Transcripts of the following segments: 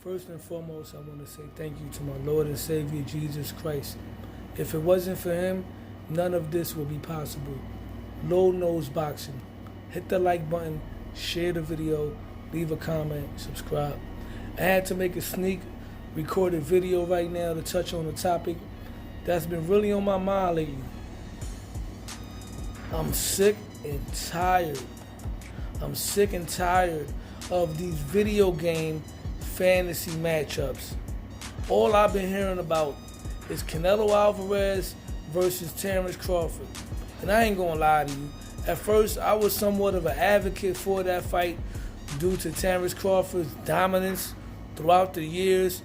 First and foremost, I want to say thank you to my Lord and Savior, Jesus Christ. If it wasn't for him, none of this would be possible. Low Nose Boxing. Hit the like button, share the video, leave a comment, subscribe. I had to make a sneak recorded video right now to touch on a topic that's been really on my mind lately. I'm sick and tired. I'm sick and tired of these video game fantasy matchups. All I've been hearing about is Canelo Alvarez versus Terence Crawford. And I ain't gonna lie to you. At first, I was somewhat of an advocate for that fight due to Terence Crawford's dominance throughout the years,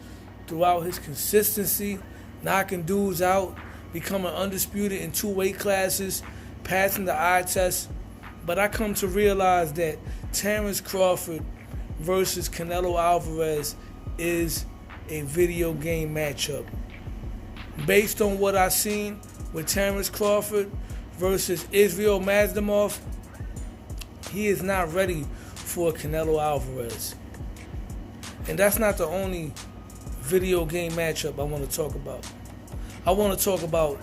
throughout his consistency, knocking dudes out, becoming undisputed in 2 weight classes, passing the eye test. But I come to realize that Terence Crawford versus Canelo Alvarez is a video game matchup. Based on what I've seen with Terence Crawford versus Israel Masvidal, he is not ready for Canelo Alvarez. And that's not the only video game matchup I want to talk about. I want to talk about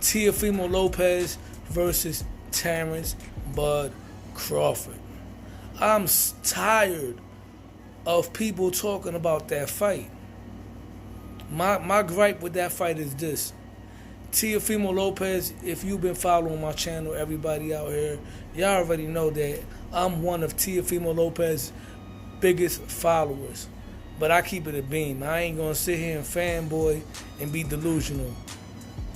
Teofimo Lopez versus Terence "Bud" Crawford. I'm tired of people talking about that fight. My gripe with that fight is this. Teofimo Lopez, if you've been following my channel, everybody out here, y'all already know that I'm one of Teofimo Lopez's biggest followers. But I keep it a beam. I ain't going to sit here and fanboy and be delusional.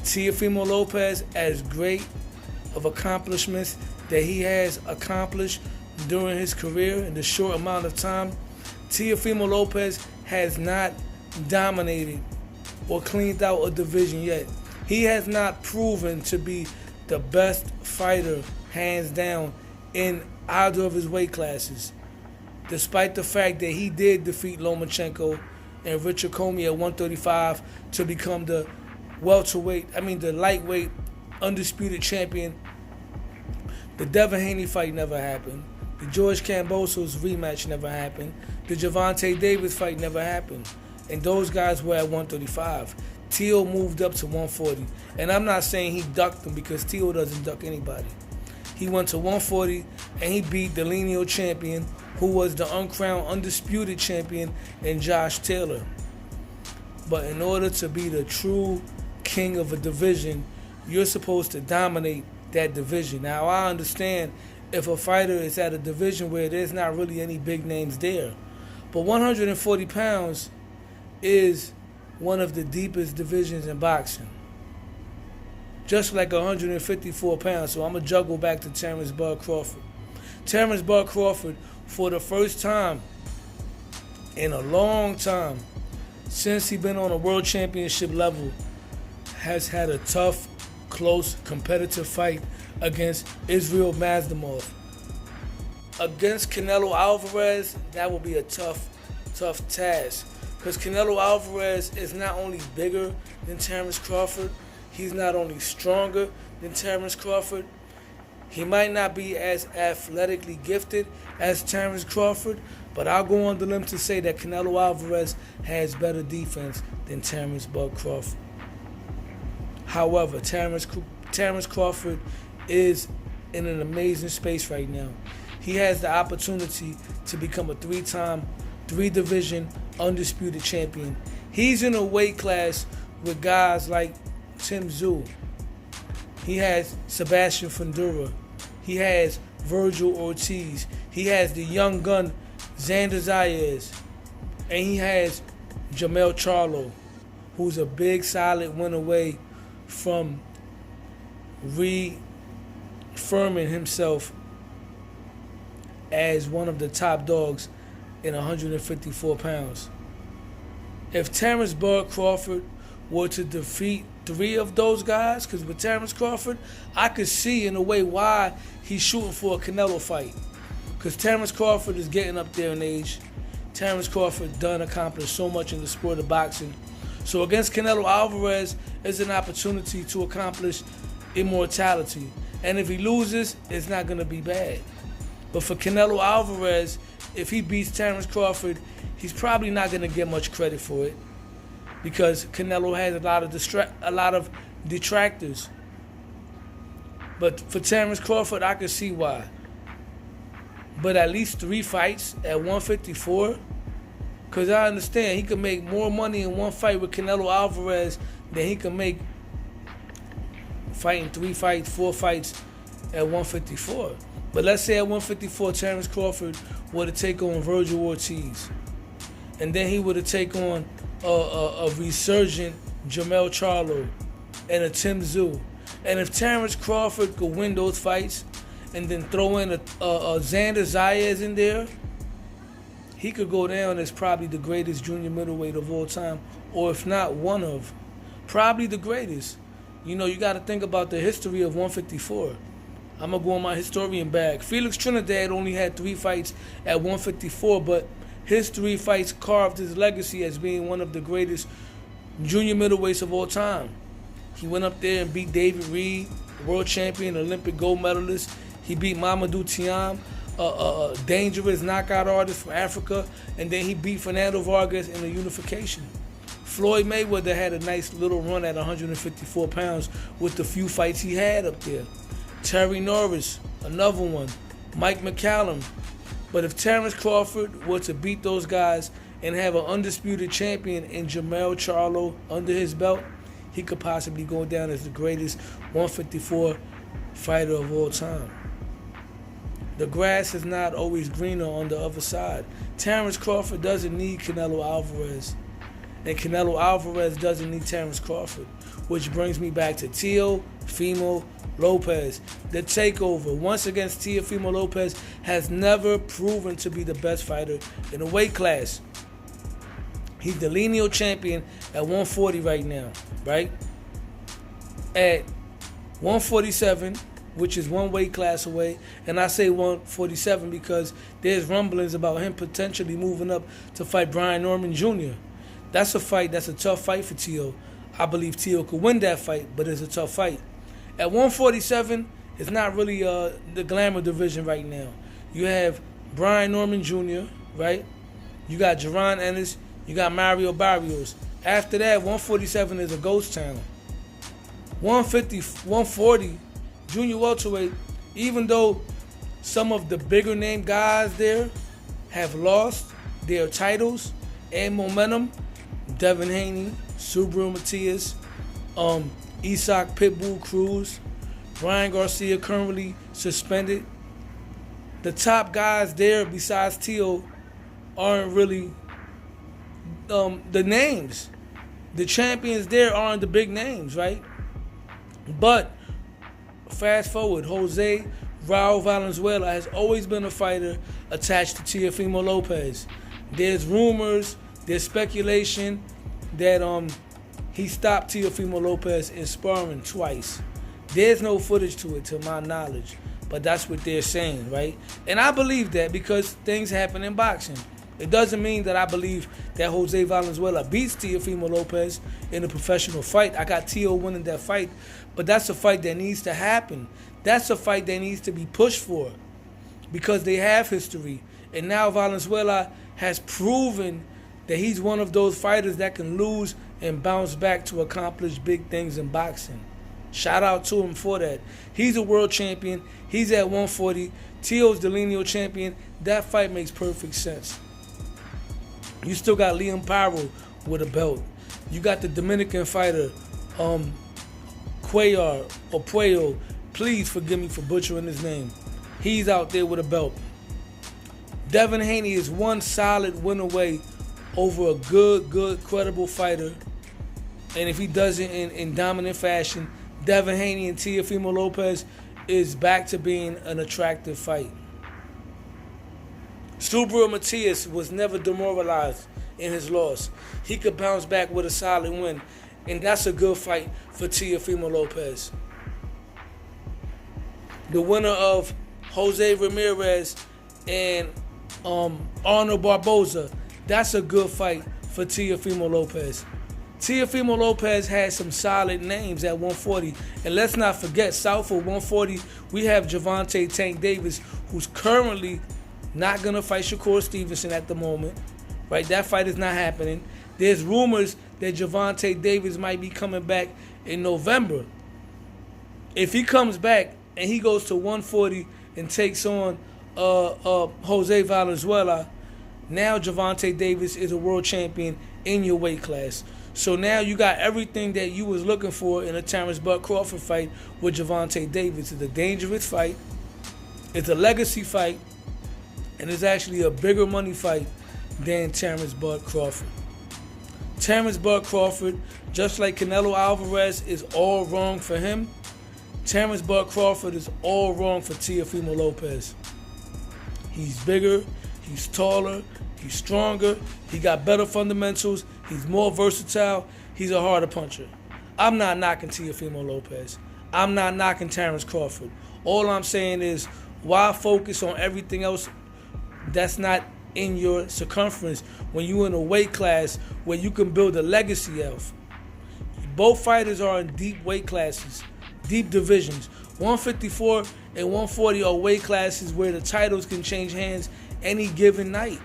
Teofimo Lopez, as great of accomplishments that he has accomplished during his career in the short amount of time, Teofimo Lopez has not dominated or cleaned out a division yet. He has not proven to be the best fighter, hands down, in either of his weight classes. Despite the fact that he did defeat Lomachenko and Richard Comey at 135 to become the lightweight undisputed champion. The Devin Haney fight never happened. The George Kambosos rematch never happened. The Gervonta Davis fight never happened. And those guys were at 135. TEO moved up to 140. And I'm not saying he ducked them, because TEO doesn't duck anybody. He went to 140 and he beat the lineal champion, who was the uncrowned undisputed champion, in Josh Taylor. But in order to be the true king of a division, you're supposed to dominate that division. Now, I understand if a fighter is at a division where there's not really any big names there. But 140 pounds is one of the deepest divisions in boxing. Just like 154 pounds. So I'm going to juggle back to Terence "Bud" Crawford. Terence "Bud" Crawford, for the first time in a long time, since he's been on a world championship level, has had a tough, close, competitive fight against Israel Masvidal. Against Canelo Alvarez, that will be a tough task. Because Canelo Alvarez is not only bigger than Terence Crawford, he's not only stronger than Terence Crawford, he might not be as athletically gifted as Terence Crawford, but I'll go on the limb to say that Canelo Alvarez has better defense than Terence "Bud" Crawford. However, Terence Crawford is in an amazing space right now. He has the opportunity to become a 3-time, 3-division undisputed champion. He's in a weight class with guys like Tim Tszyu. He has Sebastian Fundora. He has Virgil Ortiz. He has the young gun Xander Zayas. And he has Jamel Charlo, who's a big, solid win away from reaffirming himself as one of the top dogs in 154 pounds. If Terence "Bud" Crawford were to defeat 3 of those guys, because with Terence Crawford, I could see in a way why he's shooting for a Canelo fight. Because Terence Crawford is getting up there in age. Terence Crawford done accomplished so much in the sport of boxing. So against Canelo Alvarez is an opportunity to accomplish immortality. And if he loses, it's not going to be bad. But for Canelo Alvarez, if he beats Terence Crawford, He's probably not going to get much credit for it because Canelo has a lot of detractors. But for Terence Crawford, I can see why. But at least 3 fights at 154, because I understand he can make more money in one fight with Canelo Alvarez than he can make fighting 3 fights, 4 fights at 154. But let's say at 154, Terence Crawford were to take on Virgil Ortiz. And then he would have taken on a resurgent Jermell Charlo and a Tim Tszyu. And if Terence Crawford could win those fights and then throw in a Xander Zayas in there, he could go down as probably the greatest junior middleweight of all time, or if not one of, probably the greatest. You know, you got to think about the history of 154. I'm going to go on my historian bag. Felix Trinidad only had 3 fights at 154, but his 3 fights carved his legacy as being one of the greatest junior middleweights of all time. He went up there and beat David Reed, world champion, Olympic gold medalist. He beat Mamadou Thiam, a dangerous knockout artist from Africa, and then he beat Fernando Vargas in the unification. Floyd Mayweather had a nice little run at 154 pounds with the few fights he had up there. Terry Norris, another one. Mike McCallum. But if Terence Crawford were to beat those guys and have an undisputed champion in Jermell Charlo under his belt, he could possibly go down as the greatest 154 fighter of all time. The grass is not always greener on the other side. Terence Crawford doesn't need Canelo Alvarez, and Canelo Alvarez doesn't need Terence Crawford, which brings me back to Teofimo Lopez. The takeover, once against Teofimo Lopez, has never proven to be the best fighter in a weight class. He's the lineal champion at 140 right now, right? At 147, which is one weight class away, and I say 147 because there's rumblings about him potentially moving up to fight Brian Norman Jr. That's a fight, that's a tough fight for Teo. I believe Teo could win that fight, but it's a tough fight. At 147, it's not really the glamour division right now. You have Brian Norman Jr., right? You got Jaron Ennis, you got Mario Barrios. After that, 147 is a ghost town. 150, 140, junior welterweight, even though some of the bigger name guys there have lost their titles and momentum, Devin Haney, Subaru Matias, Isaac Pitbull Cruz, Ryan Garcia currently suspended. The top guys there besides Teo aren't really the names. The champions there aren't the big names, right? But fast forward, Jose Raul Valenzuela has always been a fighter attached to Teofimo Lopez. There's rumors, there's speculation that he stopped Teofimo Lopez in sparring twice. There's no footage to it, to my knowledge, but that's what they're saying, right? And I believe that because things happen in boxing. It doesn't mean that I believe that Jose Valenzuela beats Teofimo Lopez in a professional fight. I got Teo winning that fight, but that's a fight that needs to happen. That's a fight that needs to be pushed for because they have history. And now Valenzuela has proven that he's one of those fighters that can lose and bounce back to accomplish big things in boxing. Shout out to him for that. He's a world champion. He's at 140. Teo's the lineal champion. That fight makes perfect sense. You still got Liam Pyro with a belt. You got the Dominican fighter, Cuellar or Puello. Please forgive me for butchering his name. He's out there with a belt. Devin Haney is one solid win away over a good, credible fighter. And if he does it in dominant fashion, Devin Haney and Teofimo Lopez is back to being an attractive fight. Subaru Matias was never demoralized in his loss. He could bounce back with a solid win, and that's a good fight for Teofimo Lopez. The winner of Jose Ramirez and Arnold Barboza, that's a good fight for Teofimo Lopez. Teofimo Lopez has some solid names at 140. And let's not forget, south of 140, we have Gervonta Tank Davis, who's currently not going to fight Shakur Stevenson at the moment, right? That fight is not happening. There's rumors that Gervonta Davis might be coming back in November. If he comes back and he goes to 140 and takes on Jose Valenzuela, now Gervonta Davis is a world champion in your weight class. So now you got everything that you was looking for in a Terrence Bud Crawford fight with Gervonta Davis. It's a dangerous fight. It's a legacy fight. And it's actually a bigger money fight than Terrence Bud Crawford. Terrence Bud Crawford, just like Canelo Alvarez is all wrong for him, Terrence Bud Crawford is all wrong for Teofimo Lopez. He's bigger, he's taller, he's stronger, he got better fundamentals, he's more versatile, he's a harder puncher. I'm not knocking Teofimo Lopez. I'm not knocking Terrence Crawford. All I'm saying is, why focus on everything else that's not in your circumference when you're in a weight class where you can build a legacy of? Both fighters are in deep weight classes, deep divisions. 154 and 140 are weight classes where the titles can change hands any given night.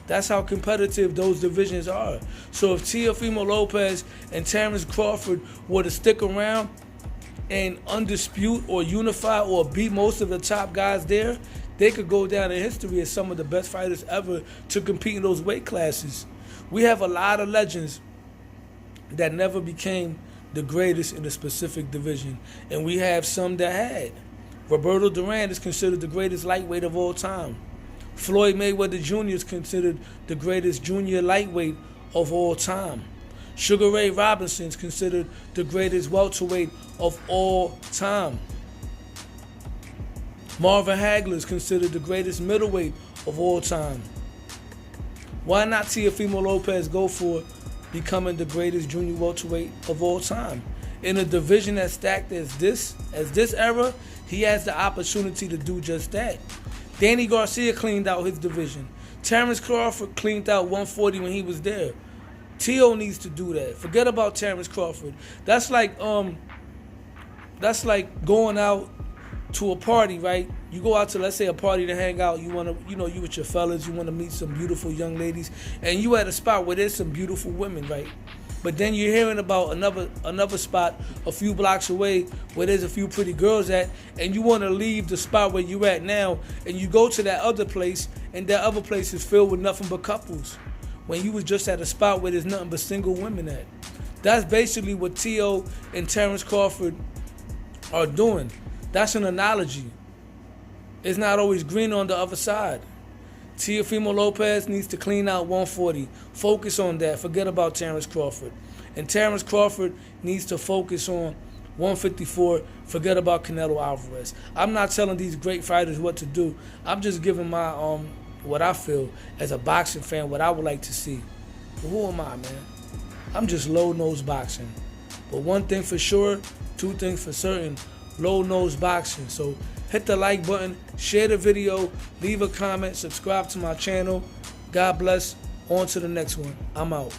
That's how competitive those divisions are. So if Teofimo Lopez and Terrence Crawford were to stick around and undispute or unify or beat most of the top guys there, they could go down in history as some of the best fighters ever to compete in those weight classes. We have a lot of legends that never became the greatest in a specific division, and we have some that had. Roberto Duran is considered the greatest lightweight of all time. Floyd Mayweather Jr. is considered the greatest junior lightweight of all time. Sugar Ray Robinson is considered the greatest welterweight of all time. Marvin Hagler is considered the greatest middleweight of all time. Why not Teofimo Lopez go for becoming the greatest junior welterweight of all time? In a division as stacked as this era, he has the opportunity to do just that. Danny Garcia cleaned out his division. Terrence Crawford cleaned out 140 when he was there. TEO needs to do that. Forget about Terrence Crawford. That's like going out to a party, right? You go out to, let's say, a party to hang out. You want to, you with your fellas, you want to meet some beautiful young ladies, and you at a spot where there's some beautiful women, right? But then you're hearing about another spot a few blocks away where there's a few pretty girls at, and you want to leave the spot where you're at now, and you go to that other place, and that other place is filled with nothing but couples, when you was just at a spot where there's nothing but single women at. That's basically what TEO and Terrence Crawford are doing. That's an analogy. It's not always green on the other side. Teofimo Lopez needs to clean out 140. Focus on that. Forget about Terrence Crawford. And Terrence Crawford needs to focus on 154. Forget about Canelo Alvarez. I'm not telling these great fighters what to do. I'm just giving my what I feel as a boxing fan, what I would like to see. But who am I, man? I'm just low-nose boxing. But one thing for sure, two things for certain, low-nose boxing. So hit the like button, share the video, leave a comment, subscribe to my channel. God bless. On to the next one. I'm out.